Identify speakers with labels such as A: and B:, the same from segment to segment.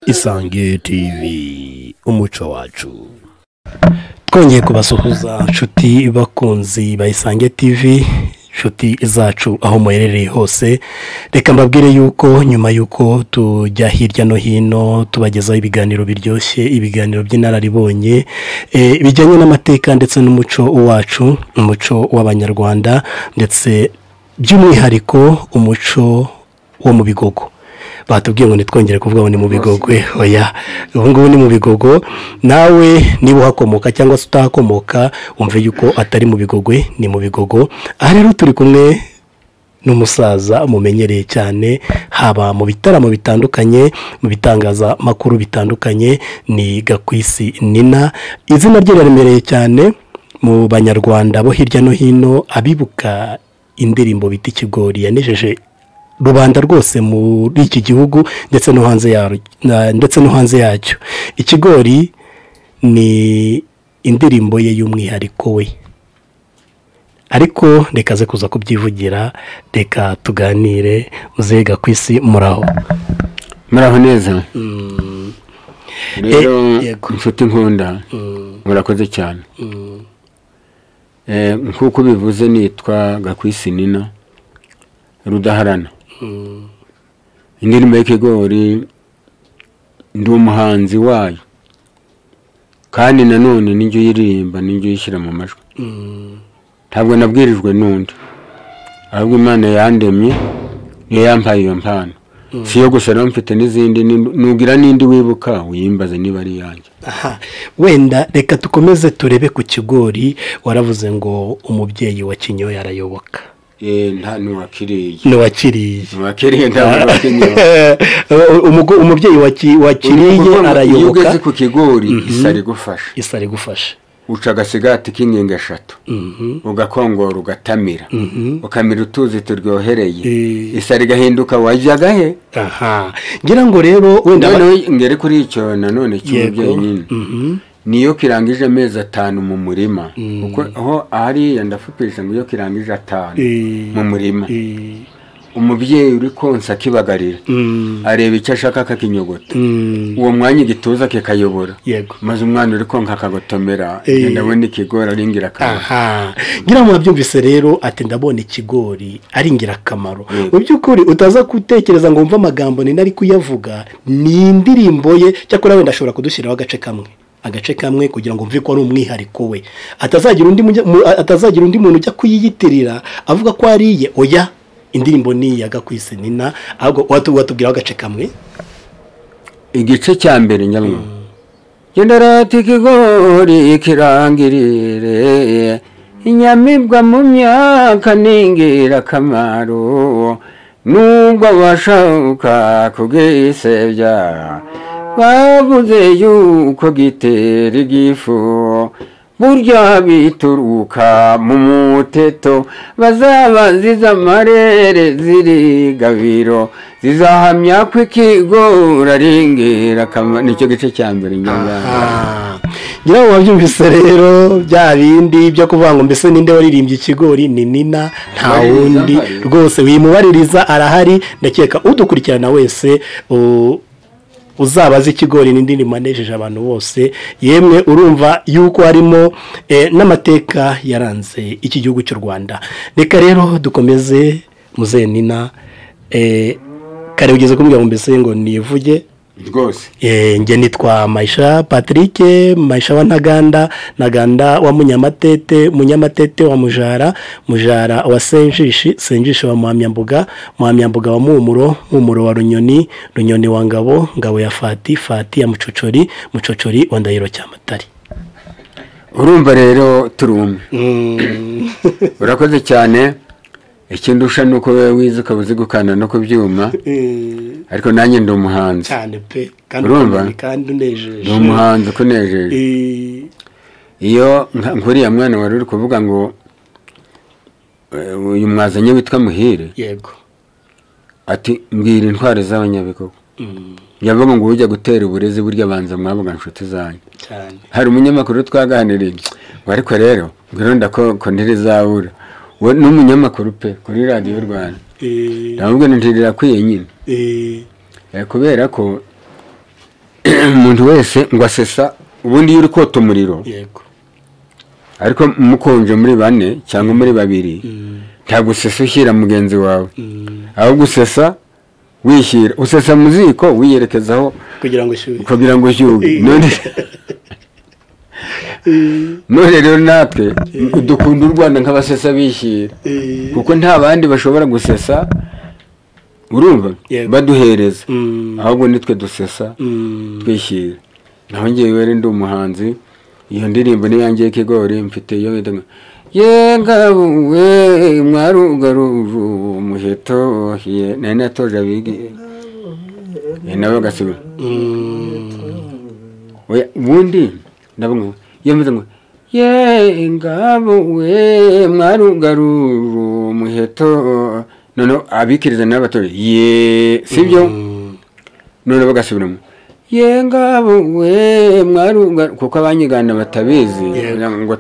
A: Isange TV umuco wacu. Twongeye kubasuhuza nshuti bakunzi ba Isange TV, nshuti zacu aho muherereye hose. Reka mbabwire yuko nyuma yuko tujya hirya no hino tubagezaho ibiganiro biryoshye, ibiganiro by'inararibonye bijyanye n'amateka ndetse n'umuco wacu, umuco w'abanyarwanda ndetse by'umwihariko umuco wo mu Bigogo. Batubwiye ngo nitwongere kuvuga ngo ni mu Bigogwe. Oya, ubu ngubu ni mu Bigogo. Nawe niba uhakomoka cyangwa se utahakomoka umve yuko atari mu Bigogwe, ni mu Bigogo. Aha rero turi kumwe n'umusaza mumenyereye cyane haba mu bitaramo bitandukanye, mu bitangaza makuru bitandukanye, ni Gakwisi Nina. Izina rye riremereye cyane mu banyarwanda bo hirya no hino, abibuka indirimbo bita Ikigori yanejeje rubanda rwose muri iki gihugu ndetse no hanze yacyo. Ikigori ni indirimbo ye y'umwihariko we, ariko reka ze kuza kubyivugira. Reka tuganire. Muzehe Gakwisi, muraho?
B: Muraho neza. Rero inshuti nkunda, murakoze cyane. Nkuko bivuze nitwa Gakwisi Nina Rudaharana. Indirimbo y'Ikigori ndi umuhanzi wayo, kandi nanone ninjye uyiririmba, ninjye uyishyira mu majwi. Ntabwo nabwirijwe n'undi, ahubwo Imana yandemye niyo yampaye iyo mpano. Si yo gusa, mfite n'izindi, nugira n'indi wibuka uyimbaze niba ari yanjye.
A: Aha, wenda reka tukomeze turebe ku Kigori. Waravuze ngo umubyeyi wa Kinyoya arayoboka.
B: Nta nuwakiriye
A: umubyeyi wa Kiriye arayoboka.
B: Iyo ugeze ku Kigori
A: isari gufasha
B: uca agasigati k'inkingi eshatu, ugakongora, ugatamira, ukamira utuzi turyohereye, isari gahinduka wajyaga he.
A: Aha, ngira ngo rero wenda
B: ngere kuri icyo nanone cy'umubyeyi nyine. Niyo kirangije amezi 5 mu murima, kuko aho ari ndafupisha ngo iyo kirangije 5 mu murima, umubyeyi uri konsa kibagarira areba icyo ashaka akakinyogota, uwo mwanya igituza kikayobora, maze umwana uri konka akagotomera. Ndabona Ikigori ari ingirakamaro.
A: Aha, ngira ngo mwabyumvise rero ati ndabona Ikigori ari ingirakamaro. Mu by'ukuri utaza gutekereza ngo wumve amagambo ni nari kuyavuga, ni indirimbo ye. Cyakora wenda ashobora kudushyiraho agace kamwe kugira ngo mve ko ari umwihariko we, atazagira undi muntu ujya kuyiyitirira avuga ko ariye. Oya, indirimbo ni ya Gakwisi Nina. Ahubwo watubwiraho agace kamwe.
B: Igice cya mbere nyamwe: Genderati Ikigori kirangirire, inyamibwa mu myaka n'ingirakamaro, nubwo bashaka kugisebya bavuze yuko gitera igifu, burya bituruka mu muteto, bazabaziza amarere ziri gabiro, zizahamya ko Ikigori ari ingirakamaro. Nicyo gice cya mbere nyangana.
A: Ngira ngo wabyumvise rero bya bindi byo kuvuga ngo mbese ninde waririmbye Ikigori ni Nina, nta wundi rwose wimubaririza arahari. Ndakeka udukurikirana wese uzabaza Ikigori n'indirimbo anejeje abantu bose. Yemwe urumva yuko harimo n'amateka yaranze iki gihugu cy'u Rwanda. Reka rero dukomeze. Muzehe Nina, kare ugeze kumbwira ngo mbese ngo nivuge
B: rwose.
A: Nge nitwa Maisha Patrick, Maisha wa Ntaganda wa Munyamatete wa Mujara wa Senjishi wa Muhamyambuga wa Muhumuro wa Runyoni wa Ngabo ya Fati ya Mucocori wa Ndahiro Cyamatare.
B: Urumva rero turumwe. Urakoze cyane. Ikindusha nuko wewe wize ukabuzi gukana no kubyuma, ariko nanjye ndi umuhanzi
A: cyane pe, kandi unejeje.
B: Ndi umuhanzi kunejeje. Iyo nkuriya mwana wari uri kuvuga ngo uyu mwazanye witwa Muhire,
A: yego,
B: ati mbwira intware z'Abanyabigogo. Yavuga ngo ujya gutera uburezi burya banza mwavuga inshuti zanyu cyane. Hari umunyamakuru twaganiriye, ariko rero ngironda ko ntirizabura n'umunyamakuru pe kuri Radio Rwanda. Ndamubwira ntirira kwiye nyine. kubera ko umuntu wese ngo asesa ubundi iyo uri kota umuriro
A: yego
B: ariko mukonje muri bane cyangwa muri babiri ntabwo usesa ushyira mugenzi wawe ahubwo usesa wishyira usesa mu ziko wiyerekezaho kugira ngo ushyuhe none rero natwe dukunda u Rwanda nk'abasesa bishyira kuko nta bandi bashobora gusesa urumva baduhereza ahubwo nitwe dusesa twishyira naho ngewe ndi umuhanzi iyo ndirimbo niyangiye Kigori mfite iyo bita yengabuwe mwarugaruvu umuheto nari natoje abigi nawe gasiba ubundi ndabona iyo mvuze ngo yengabuwe mwarugaruvu umuheto none abikiriza n'abatoje sibyo none bagasubiramo yengabuwe mwarugaruvu kuko abanyigana batabizi ngo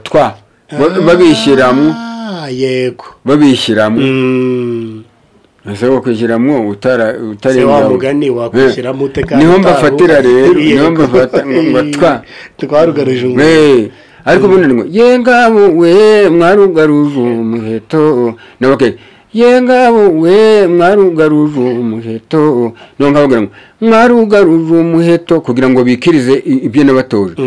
B: babishyiramo
A: yego
B: babishyiramo ese wakwishyiramo utari
A: wa mugani wakwishyiramo utekanye
B: niho mbafatira rero niho mbafata ngo
A: twarugaruje
B: ariko ubundi ngo yengabuwe mwarugaruje umuheto nabake yengabuwe mwarugaruje umuheto no ngavuga ngo mwarugaruje umuheto kugira ngo bikirize ibyo nabatoje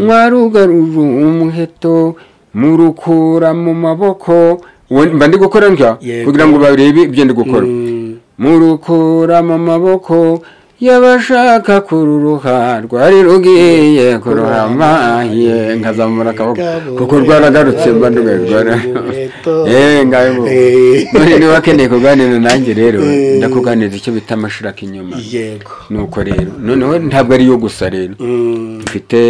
B: mwarugaruje umuheto murukura mu maboko mba ndi gukora ntya kugira ngo barebe ibyo ndi gukora murukura mu maboko y'abashaka kururuha rwari rugiye kuruhama nkazamura akaboko kuko rwaragarutse mba ndugarwara ngayo none niba akeneye kuganira nanjye rero ndakuganiriza icyo bita amashuraka inyuma nuko rero noneho ntabwo ariyo gusa rero mfite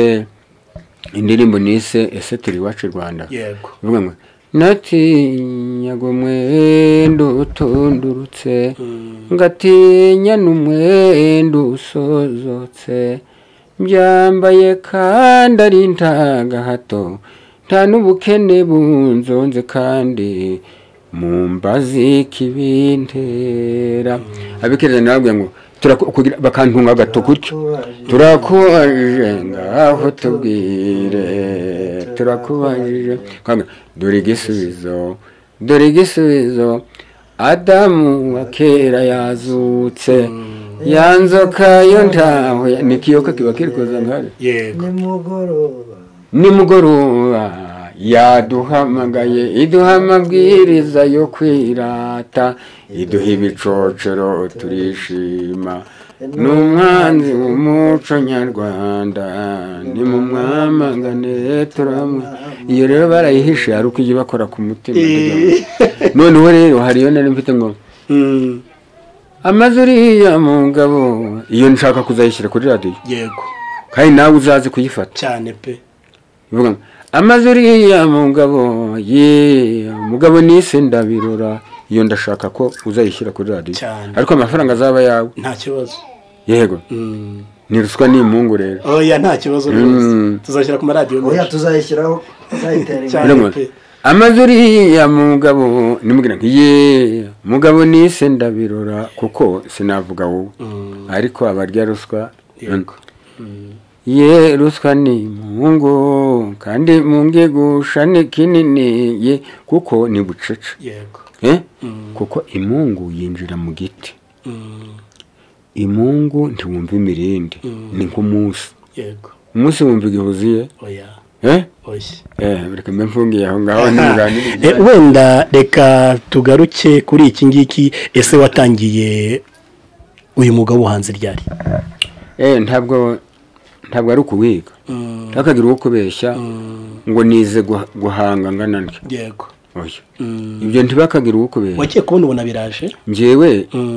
B: indirimbo nise ese turi iwacu Rwanda bivuga ngo natinyaga umwenda utundurutse ngatinya n'umwenda usozotse mbyambaye kandi ari ntagahato nta n'ubukene bunzonze kandi mu mbazi kibintera abikiriza nababwira ngo bakantunga agato gutyo turakubaje ngaho tubwire turakubajije dore igisubizo Adamu wa kera yazutse yanzoka yo ntawe nikiyoka kiba kiri koza nkare nimugoroba yaduhamagaye iduha amabwiriza yo kwirata iduha ibicocero turishima n'umwanzi w'umuco nyarwanda ni mu mwamagane turamwe iyo rero barayihishe hari uko ijya bakora ku mutima noneho rero hariyo nari mfite ngo amaze uriya mugabo iyo nshaka kuzayishyira kuri radiyo
A: yego
B: kandi nawe uzaze kuyifata
A: cyane pe
B: bivuga ngo amaze uriya mugabo mugabo nise ndabirora iyo ndashaka ko uzayishyira kuri radiyo ariko amafaranga azaba yawe
A: nta kibazo
B: yego ni ruswa ni imungu rero
A: oya nta kibazo rwose tuzashyira ku maradiyo
C: oya tuzayishyiraho
B: amaze uriya mugabo nimubwira ngo mugabo nise ndabirora kuko sinavuga wowe ariko abarya ruswa ruswa ni mungu kandi mungigusha ni kinini kuko ni bucece kuko imungu yinjira mu giti imungu ntiwumva imirindi ni nk'umunsi umunsi wumva igihuziye reka mbe mfungiye aho ngaho n'umuganire
A: wenda reka tugaruke kuri iki ngiki ese watangiye uyu mwuga w'ubuhanzi ryari
B: ntabwo ari ukuwiga ntakagira uwo kubeshya ngo nize guhanga ngana ntyo
A: yego
B: ibyo ntibakagira uwo kubeshya
A: wagiye kubona ubona biraje
B: njyewe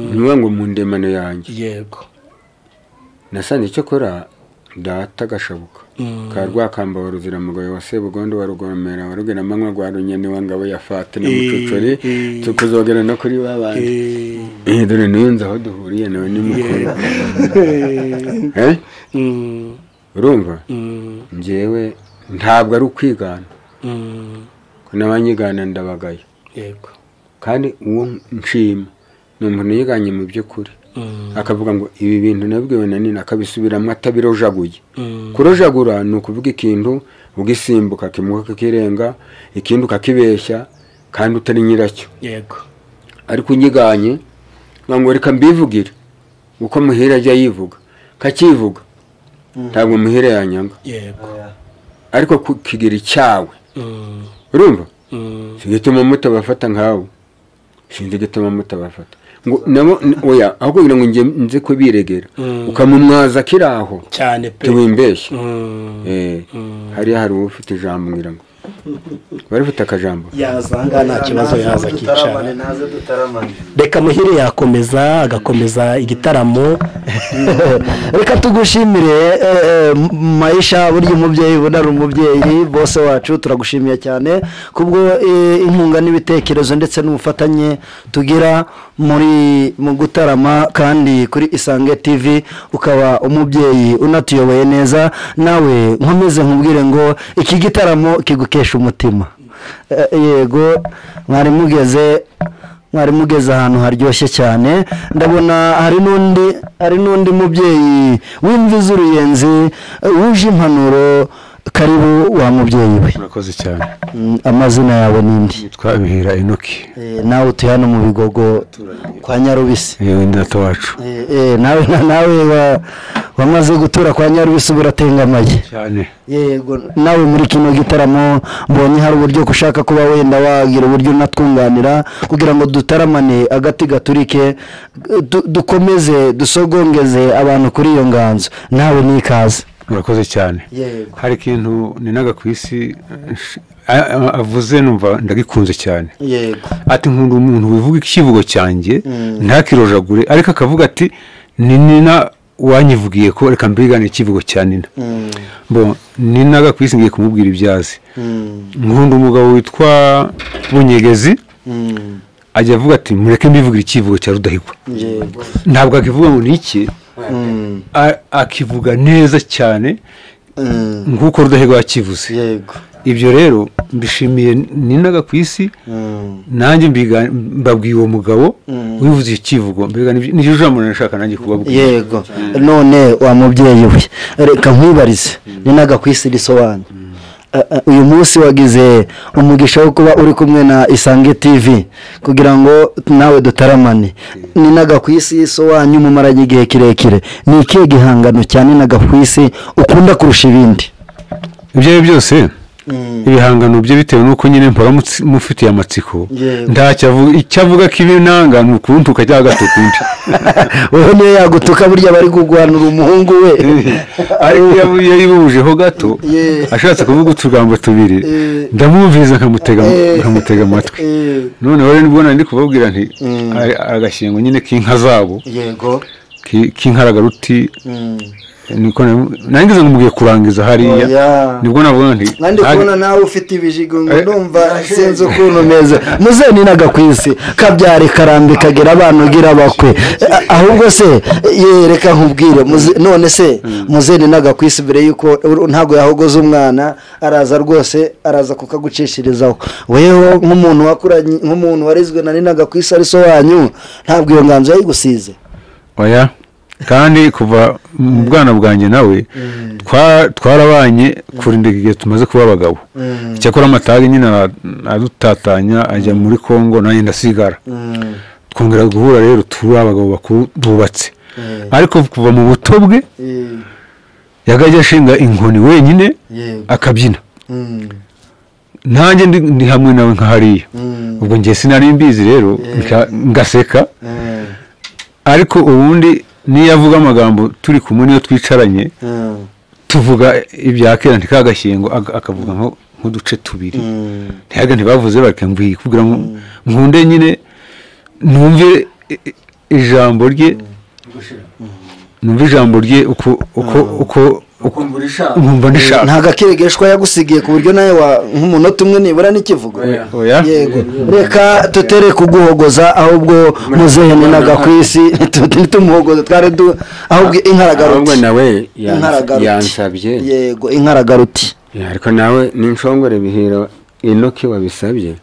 B: ntibiba ngo mu ndemano yanjye
A: yego
B: nasanze icyo kora data agashabuka ka rwakamba ruziramugoye wa sebugondo wa rugomera wa rugeramanywa rwa runyoni wa ngabo ya fate na mucucuri tukuzogera no kuri babandi dore nuyunze aho duhuriye nawe ni mukuru urumva njyewe ntabwo ari ukwigana ko n'abanyigana ndabagaye
A: yego
B: kandi uwo nshima ni umuntu yiganye mu by'ukuri akavuga ngo ibi bintu nabwiwe na Nina, akabisubiramo atabirojaguye. Kurojagura ni ukuvuga ikintu ugisimbuka kimuka kirenga, ikindi ukakibeshya kandi utari nyiracyo.
A: yego
B: Ariko unyiganye ngo reka mbivugire uko muhira ajya yivuga, kakivuga ntabwo muhira yanyanga.
A: yego
B: Ariko kigira icyawe, urumva? Sigituma mutabafata nkawe, sinzi gituma mutabafata ngo nabo oya, ahubwo ngira ngo nze ko biregera ukamumwaza kiraho
A: cyane pe
B: tuwimbeshye. Hari ufite ijambo ngira ngo barifite akajambo
A: yazanga nta kibazo yaza kicara. Reka muhire yakomeza agakomeza igitaramo.
C: Reka tugushimire Maisha, burya umubyeyi ubona umubyeyi bose wacu, turagushimiye cyane kubwo inkunga n'ibitekerezo ndetse n'ubufatanye tugira mu gutarama kandi kuri Isange TV, ukaba umubyeyi unatuyoboye neza. Nawe nkomeze nkubwire ngo iki gitaramo kigukesha umutima. Yego mwari mugeze ahantu haryoshye cyane. Ndabona hari n'undi mubyeyi w'imvi z'uruyenzi wuje impanuro. Karibu wa mubyeyi we.
D: Murakoze cyane.
C: Amazina yawe nindi?
D: Twabihira Enoki.
C: Nawe utuye hano mu Bigogo kwa Nyarubisi.
D: Ndata wacu.
C: Nawe wamaze gutura kwa Nyarubisi uratengamaye
D: cyane.
C: Yego, nawe muri kino gitaramo mbonye hari uburyo ushaka kuba wenda wagira uburyo natwunganira kugira ngo dutaramane agati gaturike, dukomeze dusogongeze abantu kuri iyo nganzo. Nawe nikaze.
D: Murakoze cyane. Hari ikintu Ninaga ku isi avuze numva ndagikunze cyane.
C: Yego.
D: Ati nkunda umuntu wivuga ikivugo cyanjye ntakirojagure, ariko akavuga ati Nina wanyivugiye ko reka mbigane ikivugo cya Nina. Ninaga ku isi ngiye kumubwira ibyazi. Nkunda umugabo witwa Bunyegezi, ajya avuga ati mureke mbivugira ikivugo cya Rudahigwa. Ntabwo akivuga ngo niki, akivuga neza cyane nk'uko Rudahigwa yakivuze.
C: Yego.
D: Ibyo rero mbishimiye Ninaga ku isi, nanjye mbabwiye uwo mugabo wivuze ikivugo, n'iryo jambo nashaka nanjye kubabwira.
C: Yego. None wa mubyeyi we, reka nkwibarize Ninaga ku isi risobanura. Uyu munsi wagize umugisha wo kuba uri kumwe na Isange TV kugira ngo nawe dutaramane. Ninaga ku isi so wanyu mumaranye igihe kirekire, ni ikihe gihangano cyane Ninaga ku isi ukunda kurusha ibindi?
D: Ibyo byose ibihangano bye bitewe nuko nyine mpora mufitiye amatsiko, icyo avuga k'ibinanga ni ukuntu ukajya gatukundi.
C: Wowe niyo yagutuka burya bari kugwanura umuhungu we.
D: Ariko yayibujeho gato ashatse kuvuga utugambo tubiri, ndamwumviriza nkamutega amatwi. None rero nibwo ndi kubabwira nti agashyingo nyine k'inka zabo.
C: Yego.
D: K'inkaragaruti. Niko nangize ngumugiye kurangiza hariya, nibwo navuga nti
C: kandi kubona nawe ufite ibijigo ngo ndumva sinzi ukuntu meze. Muze Ninaga ku isi kabyare karambe kagera abantu gira bakwe, ahubwo se yereka nkubwire none se muze Ninaga ku isi bire yuko ntago yahogoza umwana araza rwose araza kukagucishirizaho. Weho nk'umuntu wakuranye nk'umuntu warizwe na Ninaga ku isi ari so wanyu, ntabwo iyo nganzo yayigusize.
D: Oya, kandi kuva mu bwana bwanjye nawe twarabanye kurinda igihe tumaze kuba abagabo. Cyakora amatage nyine adutatanya ajya muri Kongo, nanjye ndasigara. Twongera guhura rero turi abagabo bakuru bubatse. Ariko kuva mu buto bwe yagajya ashinga inkoni wenyine akabyina. Nanjye ndi hamwe nawe nka hariya. Ubwo ngiye sinari mbizi rero ngaseka. Ariko ubundi niyo avuga amagambo turi kumwe niyo twicaranye tuvuga ibya kera ntikagashyingo akavuga nk'uduce tubiri. Ntibavuze bakambwiye kugira ngo nkunde nyine numve ijambo rye, uko nkumva ndishaka.
C: Nta gakegeshwa yagusigiye ku buryo nawe nk'umunota umwe nibura n'ikivugo. Yego. Reka tutere kuguhogoza, ahubwo muzehe Ninaga ku isi ntitumuhogoza, twari ahubwo inkaragaruti.
B: Ahubwo nawe yansabye.
C: Yego, inkaragaruti.
B: Ariko nawe n'inshongore bihira Enoki wabisabye.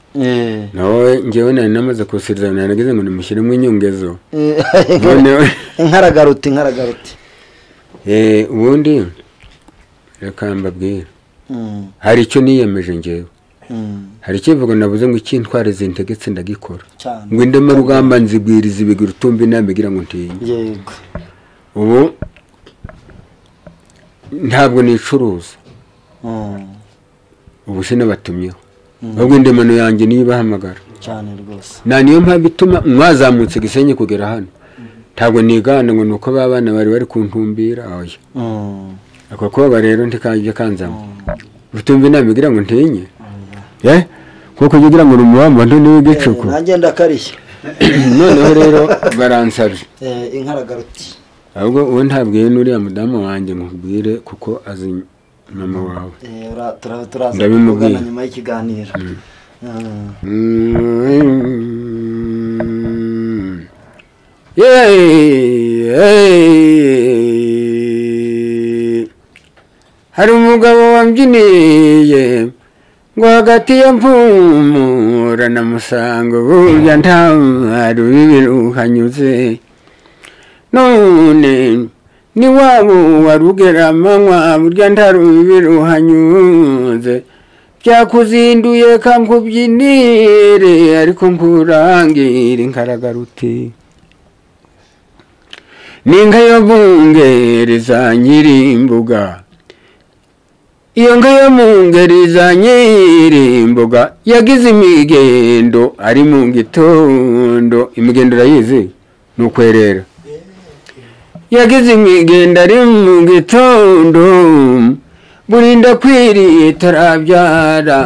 B: nawe ngewe nari namaze kusiriza naragize ngo nimushyiremo inyongezo
C: inkaragaruti
B: ubundi reka mbabwire hari icyo niyemeje ngewe hari ikivugo nabuze ngo icy'intware zintegetse ndagikora ngo indema rugamba nzibwiriza ibigira utumva inama igira ngo ntinye
C: yego
B: ubu ntabwo nicuruza ubu sinabatumyeho ahubwo indemano yanjye niyo ibahamagara
C: cyane rwose
B: niyo mpamvu ituma mwazamutse Gisenyi kugera hano ntabwo nigana ngo nuko babana bari kuntumbira oya ako koba rero ntikajya kanzamo utumva inama igira ngo ntinye kuko ugira ngo urumuwamba nto niwe gicuku
C: nagenda karishya
B: noneho rero baransabye
C: inkaragaruti
B: ahubwo uwo ntabwiye n'uriya mudamu wanjye nkubwire kuko azi mama wawe
C: turaza kuvugana nyuma y'ikiganiro
B: hari umugabo wambyiniye ngo hagati ya mpumura na musango burya nta rubiruhanyuze none ni wabo warugera amanywa burya nta rubiruhanyuze byakuzinduye kankubyinire ariko nkurangira inkaragaruti n'inka yo bungeri za nyirimbuga iyo nka yo mu ngeri za nyirimbuga yagize imigendo ari mu gitondo imigendo urayizi ni ukwerera yagize imigendo ari mu gitondo burinda kwiriye itarabyara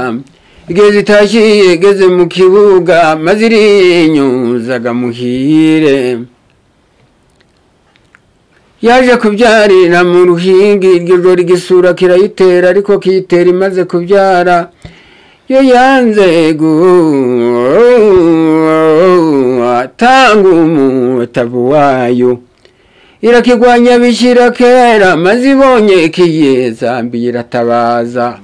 B: igeze itashye igeze mu kibuga maze irinyuzaga muhire yaje kubyarira mu ruhingi iryo joro igisura kirayitera ariko kiyitera imaze kubyara yo yanze tanga umutavu wayo irakigwanya bishyira kera maze ibonye kiyezambiye iratabaza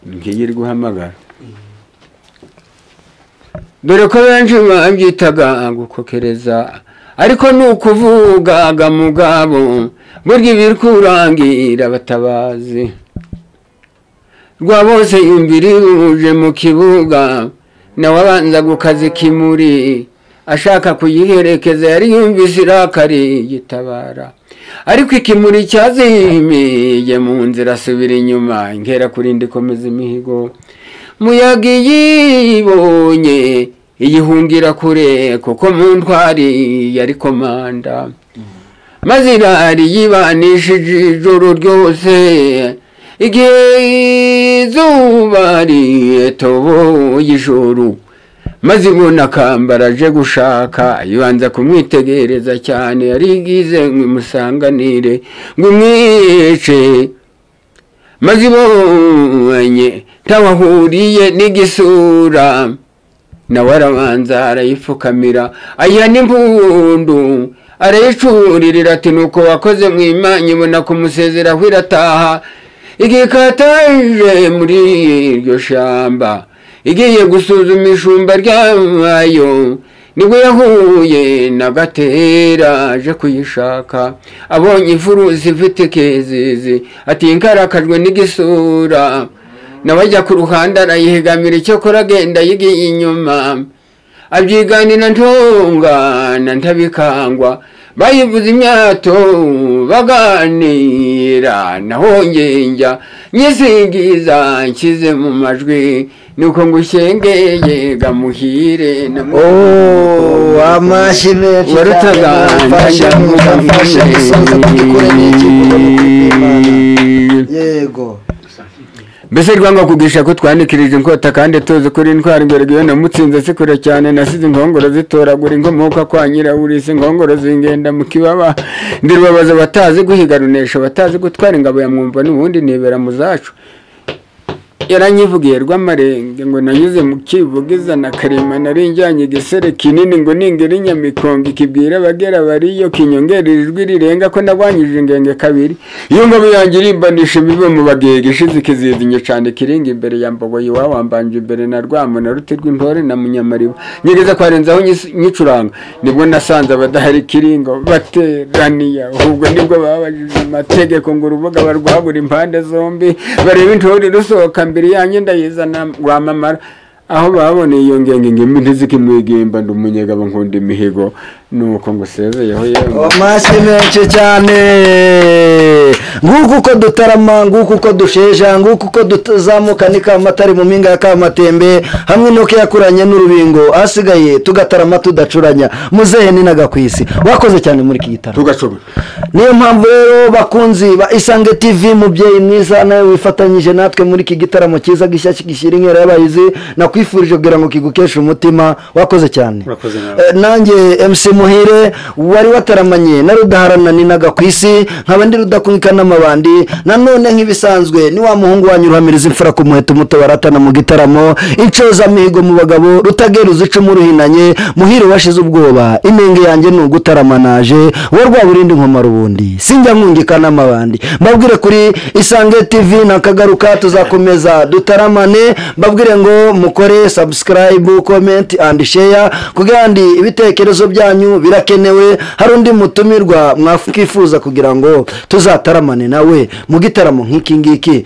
B: ngiye iri guhamagara dore ko benshi babyitaga gukokereza ariko ni ukuvugaga mugabo burya ibiri kurangira batabazi rwa bose imbiri ruje mu kibuga nawe abanza gukaza ikimuri ashaka kuyiherekeza yari yumvise irakari yitabara ariko ikimuri cyazimiye mu nzira asubira inyuma inkera kurinda ikomeza imihigo muyaga iyibonye iyihungira kure kuko mu ntwari yari komanda maze irari yibanishije ijoro ryose igihe izuba ritoboye ijoro maze ibona akambara aje gushaka ibanza kumwitegereza cyane yarigize ngo imusanganire ngo imwice maze ibonye ntawahuriye n'igisura nawe arabanza arayipfukamira ayiha n'impundu arayicuririra ati nuko wakoze mu imana ibona kumusezeraho irataha igihe kataje muri iryo shamba igiye gusuzuma ishumba ryayo nibwo yahuye na Gatera aje kuyishaka abonye ifurusi ifite kezizi ati inkarakajwe n'igisura nawe ajya ku ruhande arayihegamira icyo kora agenda yigiye inyuma abyiganira ntungana ntabikangwa bayivuza imyato baganira naho njya nyisingiza nshyize mu majwi nuko ngushengeye gamuhire
C: amashyi menshi yego
B: mbese rwanga kugisha ko twandikirije inkota kandi tuzi kuri intwari imbere iyo namutsinze si kure cyane nasize inkongoro zitoragura inkomoka kwa nyiraburisi inkongoro zingenda mu kibaba ndirubabaza batazi guhiga runesha batazi gutwara ingabo ya mwumva n'ubundi nibera mu zacu yaranyivugiye rw'amarenge ngo nanyuze mu kivugiza na karema nari njyanye igisere kinini ngo ningera inyamikongo ikibwira abagera bariyo kinyongera ijwi rirenga ko nagwanyije ingenge kabiri iyo ngabo yanjye irimbanisha ibive mu bagege ishize ikizizinye cyane kiringa imbere ya mbogo iwawe wambanje imbere na rwamo na ruti rw'intore na munyamariba nyigeze kwarenzaho nyicuranga nibwo nasanze abadahari kiringo bateraniya ahubwo nibwo babajije amategeko ngo urubuga barwabura impande zombi bareba intore rusohoka mbere yanjye ndayizana rwamamara aho baboneye iyo ngenge ngimbi ntizikimwigimba ndi umunyegabo nkunda imihigo nuko ngo sezeyeho yewe
C: amashyi menshi cyane nguko uko dutarama nguko uko dusheja nguko uko tuzamuka ni Kamatari mu mpinga ya Kamatembe hamwe nuko yakuranye n'urubingo asigaye tugatarama tudacuranya muzehe ni nagakwisi wakoze cyane muri iki gitaro
B: tugashobora
C: niyo mpamvu rero bakunzi ba Isange TV mubyeyi mwiza nawe wifatanyije natwe muri iki gitaramo cyiza gishyashya gishyira inkera y'abayizi nakwifurije kugira ngo kigukeshe umutima wakoze cyane nanjye MC Muhire wari wataramanye na Rudaharana ni nagakwisi nkaba ndi rudakunika n'amabandi nanone nk'ibisanzwe ni wa muhungu wanyu ruhamiriza imfura ku muheto muto baratana mu gitaramo incoza mihigo mu bagabo rutageruza icumu ruhinanye Muhire washize ubwoba inenge yanjye ni ugutaramanaje wo rwaburindi nkoma rubundi sinjya nkungika n'amabandi mbabwire kuri Isange TV nakagaruka tuzakomeza dutaramane mbabwire ngo mukore subscribe comment and share kugira ndi ibitekerezo byanyu birakenewe hari undi mutumirwa mwakifuza kugira ngo tuzataramane nawe mu gitaramo nk'iki ngiki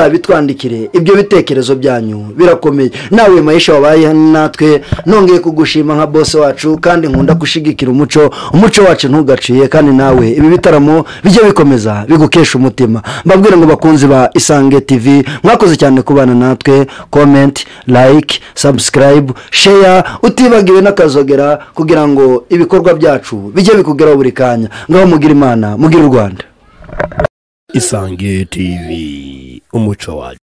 C: muzabitwandikire ibyo bitekerezo byanyu birakomeye nawe Maisha wabaye natwe nongeye kugushima nka boss wacu kandi nkunda gushigikira umuco wacu ntugaciye kandi nawe ibi bitaramo bijye bikomeza bigukesha umutima mbabwire ngo bakunzi ba Isange TV mwakoze cyane kubana natwe comment like subscribe share utibagiwe n'akazogera kugira ngo ibikorwa byacu bijye bikugeraho buri kanya ngaho mugira Imana mugira u Rwanda
A: Isange TV umuco wacu.